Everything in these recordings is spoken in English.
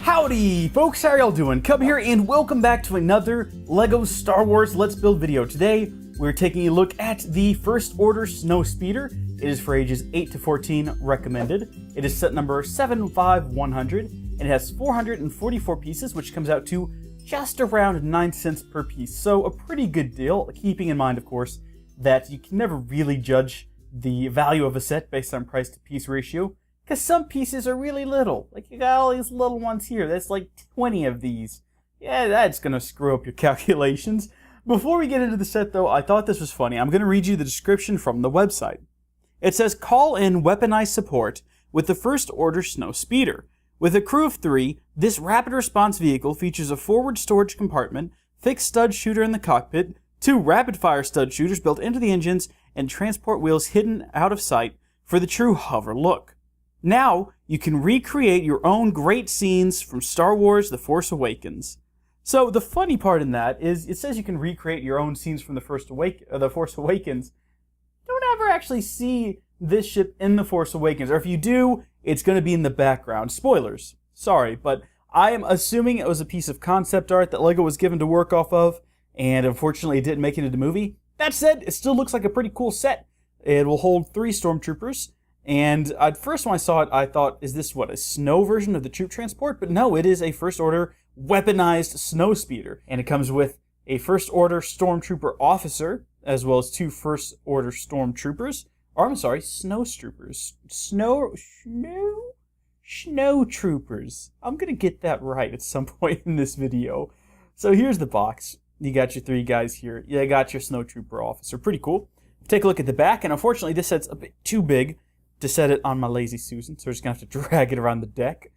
Howdy, folks, how y'all doing? Cub here, and welcome back to another LEGO Star Wars Let's Build video. Today, we're taking a look at the First Order Snowspeeder. It is for ages 8 to 14 recommended. It is set number 75100, and it has 444 pieces, which comes out to just around 9 cents per piece. So a pretty good deal, keeping in mind, of course, that you can never really judge the value of a set based on price to piece ratio, because some pieces are really little. Like, you got all these little ones here. That's like 20 of these. Yeah, that's going to screw up your calculations. Before we get into the set, though, I thought this was funny. I'm going to read you the description from the website. It says, call in weaponized support with the First Order Snowspeeder. With a crew of 3, this rapid response vehicle features a forward storage compartment, fixed stud shooter in the cockpit, 2 rapid-fire stud shooters built into the engines, and transport wheels hidden out of sight for the true hover look. Now, you can recreate your own great scenes from Star Wars The Force Awakens. So, the funny part in that is, it says you can recreate your own scenes from The Force Awakens. Don't ever actually see this ship in The Force Awakens, or if you do, it's going to be in the background. Spoilers. Sorry, but I am assuming it was a piece of concept art that LEGO was given to work off of, and unfortunately it didn't make it into the movie. That said, it still looks like a pretty cool set. It will hold 3 stormtroopers. And at first when I saw it, I thought, is this, what, a snow version of the troop transport? But no, it is a First Order weaponized Snowspeeder. And it comes with a First Order Stormtrooper officer, as well as 2 First Order Stormtroopers. Or, I'm sorry, Snowtroopers. Snowtroopers. I'm gonna get that right at some point in this video. So here's the box. You got your 3 guys here. You got your Snowtrooper officer. Pretty cool. Take a look at the back, and unfortunately this set's a bit too big to set it on my lazy Susan, so we're just going to have to drag it around the deck.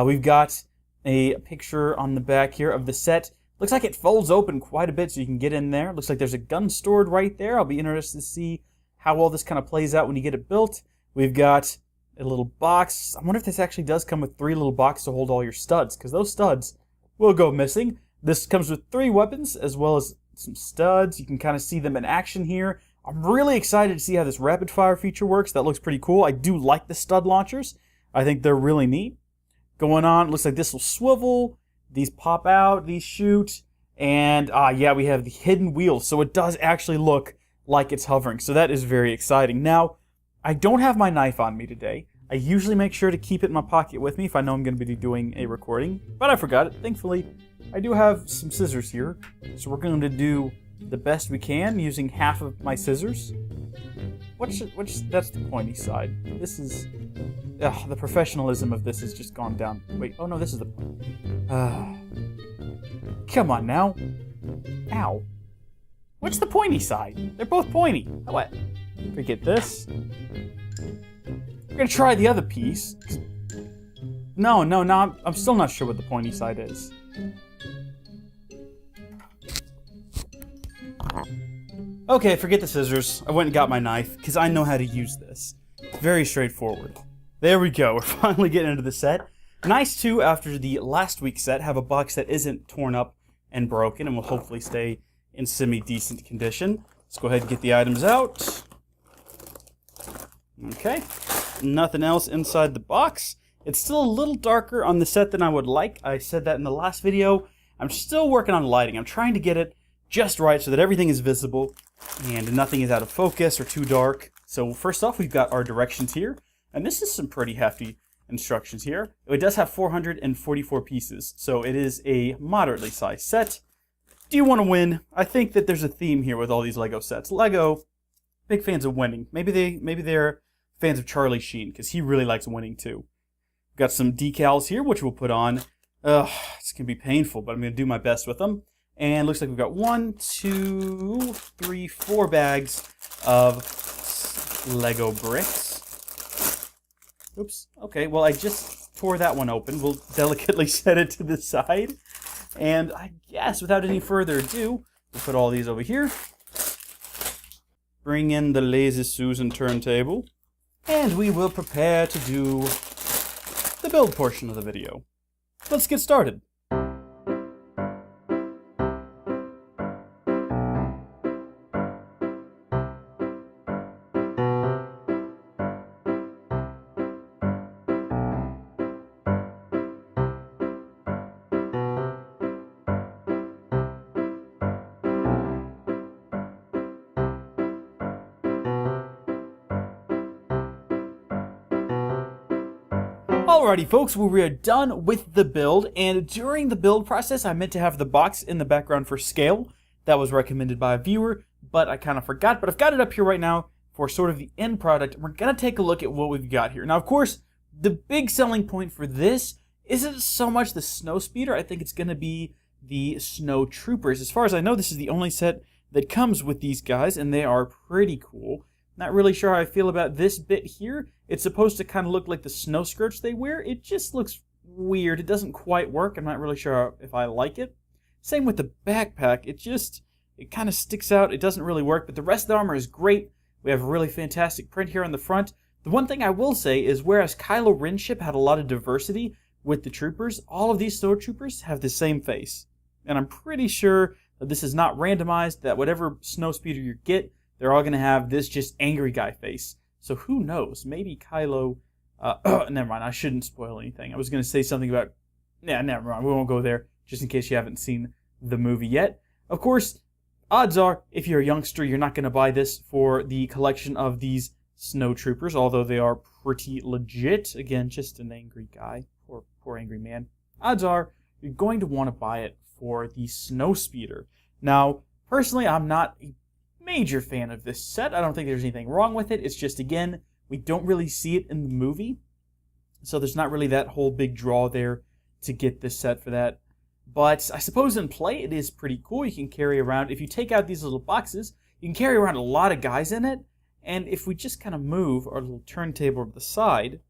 We've got a picture on the back here of the set. Looks like it folds open quite a bit so you can get in there. Looks like there's a gun stored right there. I'll be interested to see how well this kind of plays out when you get it built. We've got a little box. I wonder if this actually does come with 3 little boxes to hold all your studs, because those studs will go missing. This comes with 3 weapons as well as some studs. You can kind of see them in action here. I'm really excited to see how this rapid fire feature works. That looks pretty cool. I do like the stud launchers. I think they're really neat. Going on, looks like this will swivel. These pop out, these shoot. And, yeah, we have the hidden wheels. So it does actually look like it's hovering. So that is very exciting. Now, I don't have my knife on me today. I usually make sure to keep it in my pocket with me if I know I'm going to be doing a recording. But I forgot it. Thankfully, I do have some scissors here. So we're going to do the best we can using half of my scissors. That's the pointy side. This is, the professionalism of this has just gone down. Wait, oh no, this is the point. Come on now. Ow. What's the pointy side? They're both pointy. What? Forget this. We're gonna try the other piece. No, I'm still not sure what the pointy side is. Okay, forget the scissors. I went and got my knife, because I know how to use this. Very straightforward. There we go, we're finally getting into the set. Nice, too, after the last week's set, have a box that isn't torn up and broken, and will hopefully stay in semi-decent condition. Let's go ahead and get the items out. Okay, nothing else inside the box. It's still a little darker on the set than I would like. I said that in the last video. I'm still working on lighting. I'm trying to get it just right so that everything is visible and nothing is out of focus or too dark. So first off, we've got our directions here, and this is some pretty hefty instructions here. It does have 444 pieces, so it is a moderately sized set. Do you want to win? I think that there's a theme here with all these LEGO sets. LEGO, big fans of winning. Maybe they're fans of Charlie Sheen, because he really likes winning too. We've got some decals here, which we'll put on. It's gonna be painful, but I'm gonna do my best with them. And looks like we've got 1, 2, 3, 4 bags of Lego bricks. Oops. Okay, well, I just tore that one open. We'll delicately set it to the side. And I guess without any further ado, we'll put all these over here. Bring in the Lazy Susan turntable. And we will prepare to do the build portion of the video. Let's get started. Alrighty folks, we are done with the build, and during the build process I meant to have the box in the background for scale. That was recommended by a viewer, but I kind of forgot, but I've got it up here right now for sort of the end product. We're going to take a look at what we've got here. Now of course, the big selling point for this isn't so much the Snowspeeder, I think it's going to be the Snow Troopers. As far as I know, this is the only set that comes with these guys, and they are pretty cool. Not really sure how I feel about this bit here. It's supposed to kind of look like the snow skirts they wear. It just looks weird. It doesn't quite work. I'm not really sure if I like it. Same with the backpack. It kind of sticks out. It doesn't really work, but the rest of the armor is great. We have a really fantastic print here on the front. The one thing I will say is, whereas Kylo Ren's ship had a lot of diversity with the troopers, all of these snowtroopers have the same face. And I'm pretty sure that this is not randomized, that whatever snowspeeder you get, they're all going to have this just angry guy face. So who knows? Maybe Kylo... never mind, I shouldn't spoil anything. I was going to say something about... Yeah, never mind, we won't go there, just in case you haven't seen the movie yet. Of course, odds are, if you're a youngster, you're not going to buy this for the collection of these snow troopers, although they are pretty legit. Again, just an angry guy. Poor angry man. Odds are, you're going to want to buy it for the Snowspeeder. Now, personally, I'm not a major fan of this set. I don't think there's anything wrong with it. It's just, again, we don't really see it in the movie, so there's not really that whole big draw there to get this set for that. But I suppose in play it is pretty cool. You can carry around, if you take out these little boxes, you can carry around a lot of guys in it. And if we just kind of move our little turntable to the side,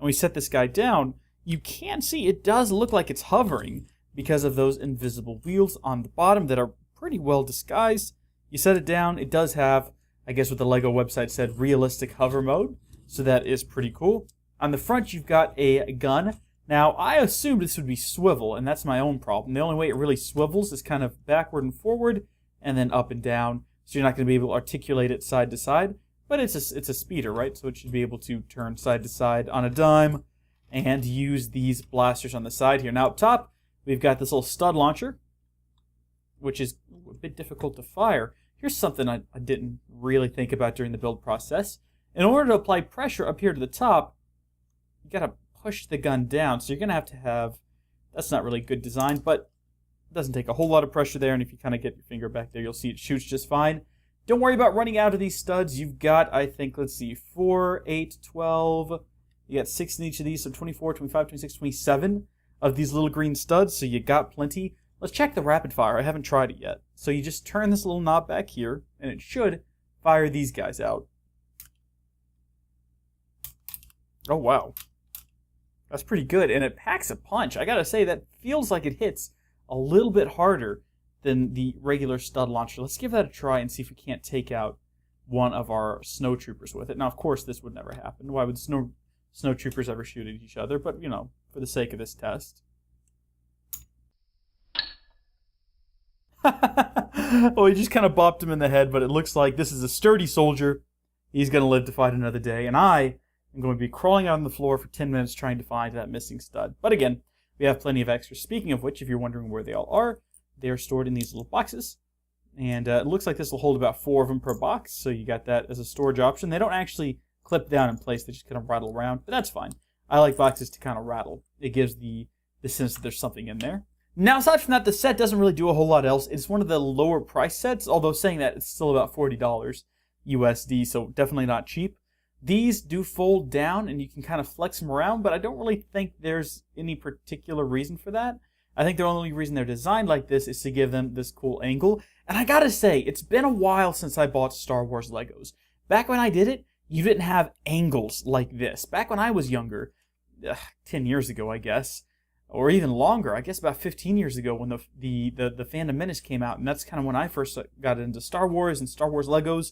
and we set this guy down, you can see it does look like it's hovering because of those invisible wheels on the bottom that are pretty well disguised. You set it down, it does have, I guess what the LEGO website said, realistic hover mode, so that is pretty cool. On the front you've got a gun. Now I assumed this would be swivel, and that's my own problem. The only way it really swivels is kind of backward and forward, and then up and down, so you're not going to be able to articulate it side to side. But it's a speeder, right? So it should be able to turn side to side on a dime, and use these blasters on the side here. Now up top, we've got this little stud launcher, which is a bit difficult to fire. Here's something I didn't really think about during the build process. In order to apply pressure up here to the top, you gotta push the gun down. So you're gonna have to have, that's not really good design, but it doesn't take a whole lot of pressure there, and if you kind of get your finger back there, you'll see it shoots just fine. Don't worry about running out of these studs. You've got, I think, let's see, 4, 8, 12, you got 6 in each of these, so 24, 25, 26, 27 of these little green studs, so you got plenty. Let's check the rapid fire. I haven't tried it yet. So you just turn this little knob back here, and it should fire these guys out. Oh, wow. That's pretty good, and it packs a punch. I gotta say, that feels like it hits a little bit harder than the regular stud launcher. Let's give that a try and see if we can't take out one of our snow troopers with it. Now, of course, this would never happen. Why would snow troopers ever shoot at each other? But, you know, for the sake of this test. Well, he just kind of bopped him in the head, but it looks like this is a sturdy soldier. He's going to live to fight another day, and I am going to be crawling out on the floor for 10 minutes trying to find that missing stud. But again, we have plenty of extras. Speaking of which, if you're wondering where they all are, they are stored in these little boxes, and it looks like this will hold about 4 of them per box, so you got that as a storage option. They don't actually clip down in place, they just kind of rattle around, but that's fine. I like boxes to kind of rattle. It gives the sense that there's something in there. Now, aside from that, the set doesn't really do a whole lot else. It's one of the lower price sets, although saying that, it's still about $40 USD, so definitely not cheap. These do fold down, and you can kind of flex them around, but I don't really think there's any particular reason for that. I think the only reason they're designed like this is to give them this cool angle. And I gotta say, it's been a while since I bought Star Wars Legos. Back when I did it, you didn't have angles like this. Back when I was younger, 10 years ago, I guess, or even longer, I guess about 15 years ago when the Phantom Menace came out, and that's kind of when I first got into Star Wars and Star Wars Legos,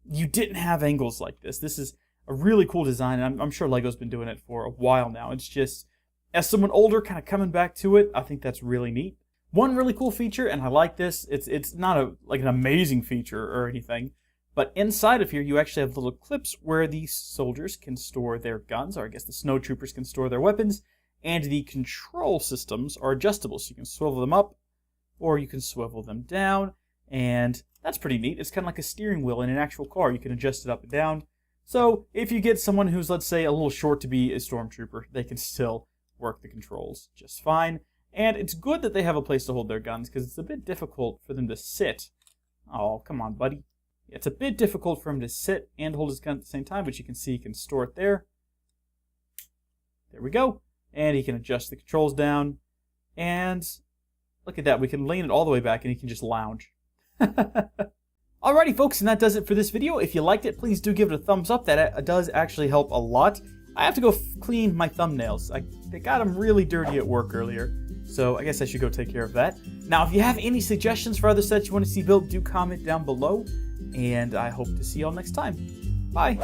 you didn't have angles like this. This is a really cool design, and I'm sure Lego's been doing it for a while now. It's just, as someone older kind of coming back to it, I think that's really neat. One really cool feature, and I like this, it's not like an amazing feature or anything, but inside of here you actually have little clips where the soldiers can store their guns, or I guess the snow troopers can store their weapons, and the control systems are adjustable, so you can swivel them up, or you can swivel them down, and that's pretty neat. It's kind of like a steering wheel in an actual car. You can adjust it up and down, So if you get someone who's, let's say, a little short to be a stormtrooper, they can still work the controls just fine. And it's good that they have a place to hold their guns, because it's a bit difficult for them to sit. Oh, come on, buddy. It's a bit difficult for him to sit and hold his gun at the same time, but you can see he can store it there. There we go. And he can adjust the controls down. And look at that. We can lean it all the way back, and he can just lounge. Alrighty, folks, and that does it for this video. If you liked it, please do give it a thumbs up. That does actually help a lot. I have to go clean my thumbnails. They got them really dirty at work earlier, so I guess I should go take care of that. Now, if you have any suggestions for other sets you want to see built, do comment down below, and I hope to see y'all next time. Bye!